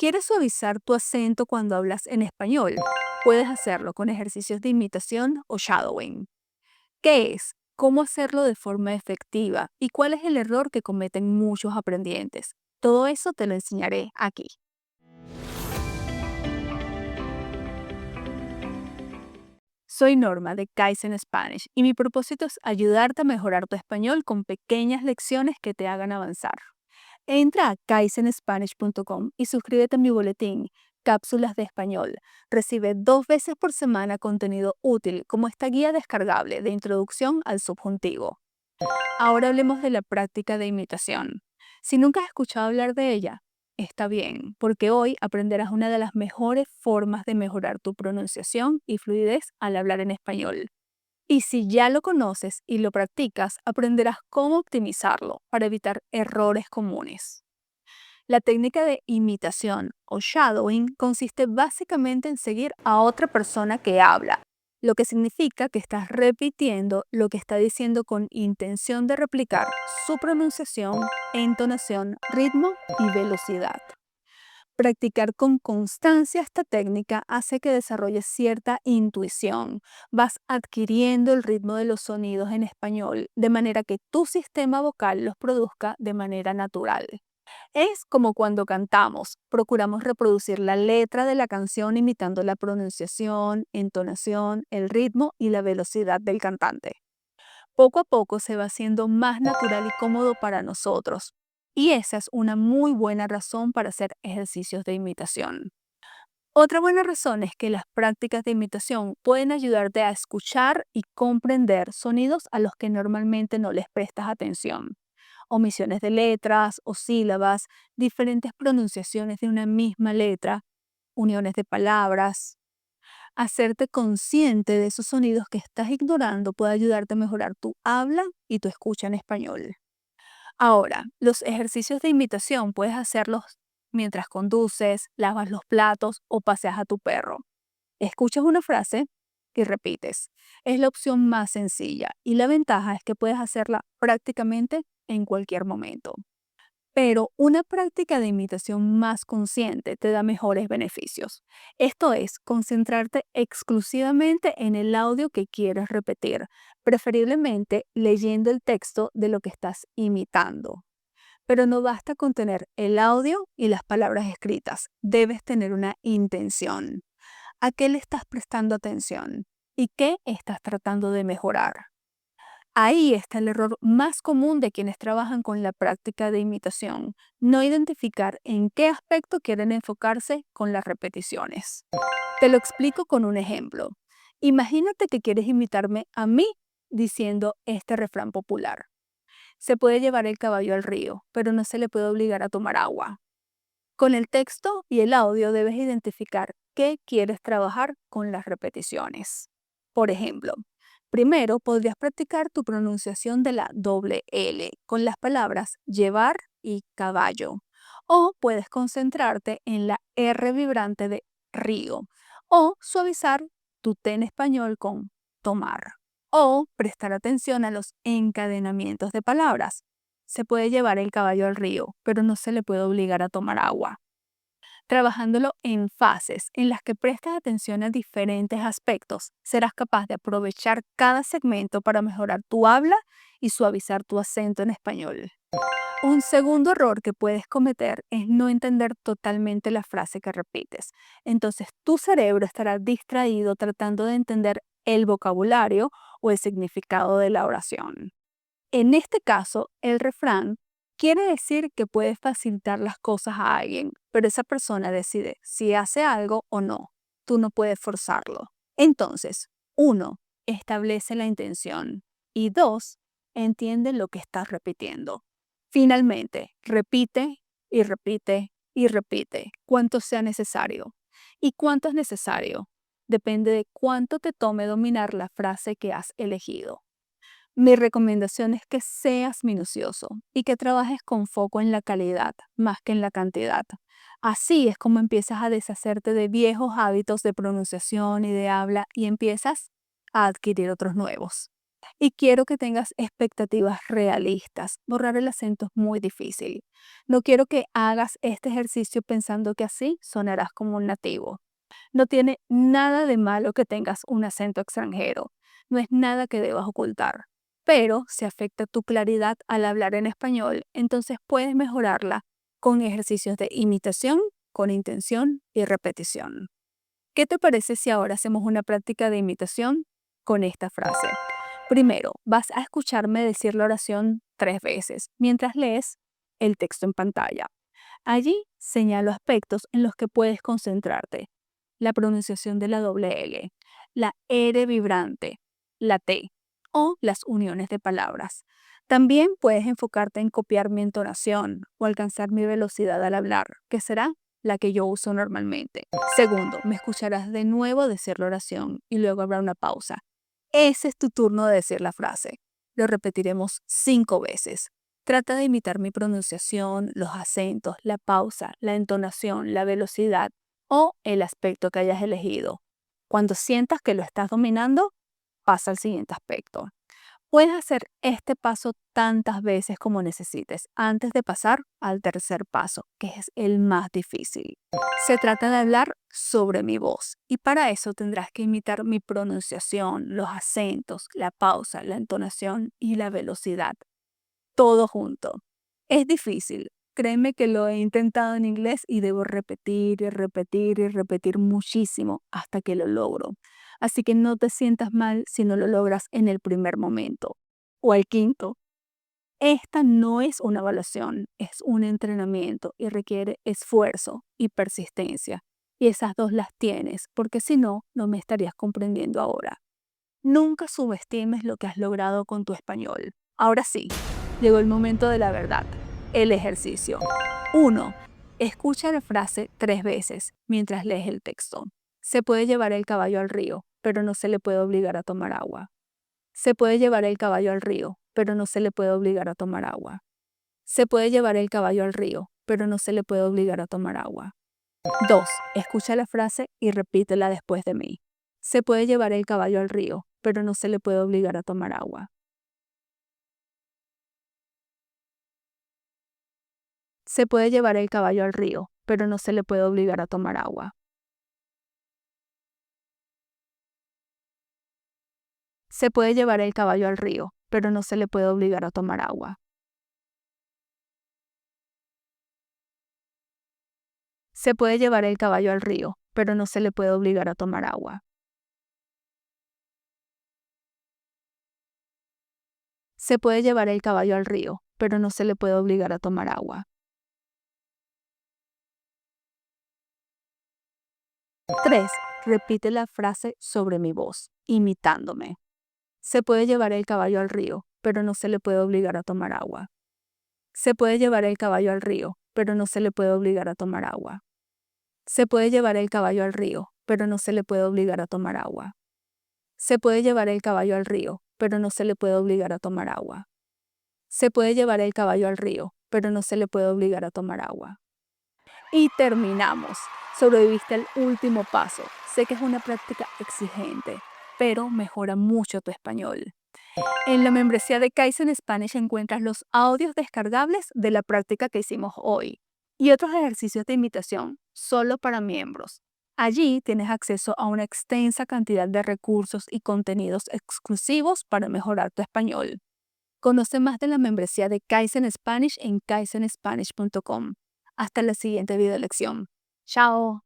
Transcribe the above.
¿Quieres suavizar tu acento cuando hablas en español? Puedes hacerlo con ejercicios de imitación o shadowing. ¿Qué es? ¿Cómo hacerlo de forma efectiva? ¿Y cuál es el error que cometen muchos aprendientes? Todo eso te lo enseñaré aquí. Soy Norma de Kaizen Spanish y mi propósito es ayudarte a mejorar tu español con pequeñas lecciones que te hagan avanzar. Entra a kaizenspanish.com y suscríbete a mi boletín, Cápsulas de Español. Recibe 2 veces por semana contenido útil como esta guía descargable de introducción al subjuntivo. Ahora hablemos de la práctica de imitación. Si nunca has escuchado hablar de ella, está bien, porque hoy aprenderás una de las mejores formas de mejorar tu pronunciación y fluidez al hablar en español. Y si ya lo conoces y lo practicas, aprenderás cómo optimizarlo para evitar errores comunes. La técnica de imitación o shadowing consiste básicamente en seguir a otra persona que habla, lo que significa que estás repitiendo lo que está diciendo con intención de replicar su pronunciación, entonación, ritmo y velocidad. Practicar con constancia esta técnica hace que desarrolles cierta intuición. Vas adquiriendo el ritmo de los sonidos en español, de manera que tu sistema vocal los produzca de manera natural. Es como cuando cantamos, procuramos reproducir la letra de la canción imitando la pronunciación, entonación, el ritmo y la velocidad del cantante. Poco a poco se va haciendo más natural y cómodo para nosotros. Y esa es una muy buena razón para hacer ejercicios de imitación. Otra buena razón es que las prácticas de imitación pueden ayudarte a escuchar y comprender sonidos a los que normalmente no les prestas atención. Omisiones de letras o sílabas, diferentes pronunciaciones de una misma letra, uniones de palabras. Hacerte consciente de esos sonidos que estás ignorando puede ayudarte a mejorar tu habla y tu escucha en español. Ahora, los ejercicios de imitación puedes hacerlos mientras conduces, lavas los platos o paseas a tu perro. Escuchas una frase y repites. Es la opción más sencilla y la ventaja es que puedes hacerla prácticamente en cualquier momento. Pero una práctica de imitación más consciente te da mejores beneficios. Esto es, concentrarte exclusivamente en el audio que quieres repetir, preferiblemente leyendo el texto de lo que estás imitando. Pero no basta con tener el audio y las palabras escritas, debes tener una intención. ¿A qué le estás prestando atención? ¿Y qué estás tratando de mejorar? Ahí está el error más común de quienes trabajan con la práctica de imitación, no identificar en qué aspecto quieren enfocarse con las repeticiones. Te lo explico con un ejemplo. Imagínate que quieres imitarme a mí diciendo este refrán popular. Se puede llevar el caballo al río, pero no se le puede obligar a tomar agua. Con el texto y el audio debes identificar qué quieres trabajar con las repeticiones. Por ejemplo, primero podrías practicar tu pronunciación de la doble L con las palabras llevar y caballo. O puedes concentrarte en la R vibrante de río. O suavizar tu T en español con tomar. O prestar atención a los encadenamientos de palabras. Se puede llevar el caballo al río, pero no se le puede obligar a tomar agua. Trabajándolo en fases en las que prestas atención a diferentes aspectos, serás capaz de aprovechar cada segmento para mejorar tu habla y suavizar tu acento en español. Un segundo error que puedes cometer es no entender totalmente la frase que repites. Entonces tu cerebro estará distraído tratando de entender el vocabulario o el significado de la oración. En este caso, el refrán quiere decir que puedes facilitar las cosas a alguien, pero esa persona decide si hace algo o no. Tú no puedes forzarlo. Entonces, uno, establece la intención y dos, entiende lo que estás repitiendo. Finalmente, repite y repite y repite cuanto sea necesario. ¿Y cuánto es necesario? Depende de cuánto te tome dominar la frase que has elegido. Mi recomendación es que seas minucioso y que trabajes con foco en la calidad más que en la cantidad. Así es como empiezas a deshacerte de viejos hábitos de pronunciación y de habla y empiezas a adquirir otros nuevos. Y quiero que tengas expectativas realistas. Borrar el acento es muy difícil. No quiero que hagas este ejercicio pensando que así sonarás como un nativo. No tiene nada de malo que tengas un acento extranjero. No es nada que debas ocultar. Pero si afecta tu claridad al hablar en español, entonces puedes mejorarla con ejercicios de imitación, con intención y repetición. ¿Qué te parece si ahora hacemos una práctica de imitación con esta frase? Primero, vas a escucharme decir la oración 3 veces mientras lees el texto en pantalla. Allí señalo aspectos en los que puedes concentrarte. La pronunciación de la doble L, la R vibrante, la T o las uniones de palabras. También puedes enfocarte en copiar mi entonación o alcanzar mi velocidad al hablar, que será la que yo uso normalmente. Segundo, me escucharás de nuevo decir la oración y luego habrá una pausa. Ese es tu turno de decir la frase. Lo repetiremos 5 veces. Trata de imitar mi pronunciación, los acentos, la pausa, la entonación, la velocidad o el aspecto que hayas elegido. Cuando sientas que lo estás dominando, pasa al siguiente aspecto. Puedes hacer este paso tantas veces como necesites antes de pasar al tercer paso, que es el más difícil. Se trata de hablar sobre mi voz y para eso tendrás que imitar mi pronunciación, los acentos, la pausa, la entonación y la velocidad, todo junto. Es difícil. Créeme que lo he intentado en inglés y debo repetir y repetir y repetir muchísimo hasta que lo logro. Así que no te sientas mal si no lo logras en el primer momento o al quinto. Esta no es una evaluación, es un entrenamiento y requiere esfuerzo y persistencia. Y esas dos las tienes, porque si no, no me estarías comprendiendo ahora. Nunca subestimes lo que has logrado con tu español. Ahora sí, llegó el momento de la verdad, el ejercicio. 1. Escucha la frase 3 veces mientras lees el texto. Se puede llevar el caballo al río, pero no se le puede obligar a tomar agua. Se puede llevar el caballo al río, pero no se le puede obligar a tomar agua. Se puede llevar el caballo al río, pero no se le puede obligar a tomar agua. 2. Escucha la frase y repítela después de mí. Se puede llevar el caballo al río, pero no se le puede obligar a tomar agua. Se puede llevar el caballo al río, pero no se le puede obligar a tomar agua. Se puede llevar el caballo al río, pero no se le puede obligar a tomar agua. Se puede llevar el caballo al río, pero no se le puede obligar a tomar agua. Se puede llevar el caballo al río, pero no se le puede obligar a tomar agua. 3. Repite la frase sobre mi voz, imitándome. Se puede llevar el caballo al río, pero no se le puede obligar a tomar agua. Se puede llevar el caballo al río, pero no se le puede obligar a tomar agua. Se puede llevar el caballo al río, pero no se le puede obligar a tomar agua. Se puede llevar el caballo al río, pero no se le puede obligar a tomar agua. Se puede llevar el caballo al río, pero no se le puede obligar a tomar agua. Y terminamos. Sobreviviste al último paso. Sé que es una práctica exigente, pero mejora mucho tu español. En la membresía de Kaizen Spanish encuentras los audios descargables de la práctica que hicimos hoy y otros ejercicios de imitación solo para miembros. Allí tienes acceso a una extensa cantidad de recursos y contenidos exclusivos para mejorar tu español. Conoce más de la membresía de Kaizen Spanish en kaizenspanish.com. Hasta la siguiente video lección. Chao.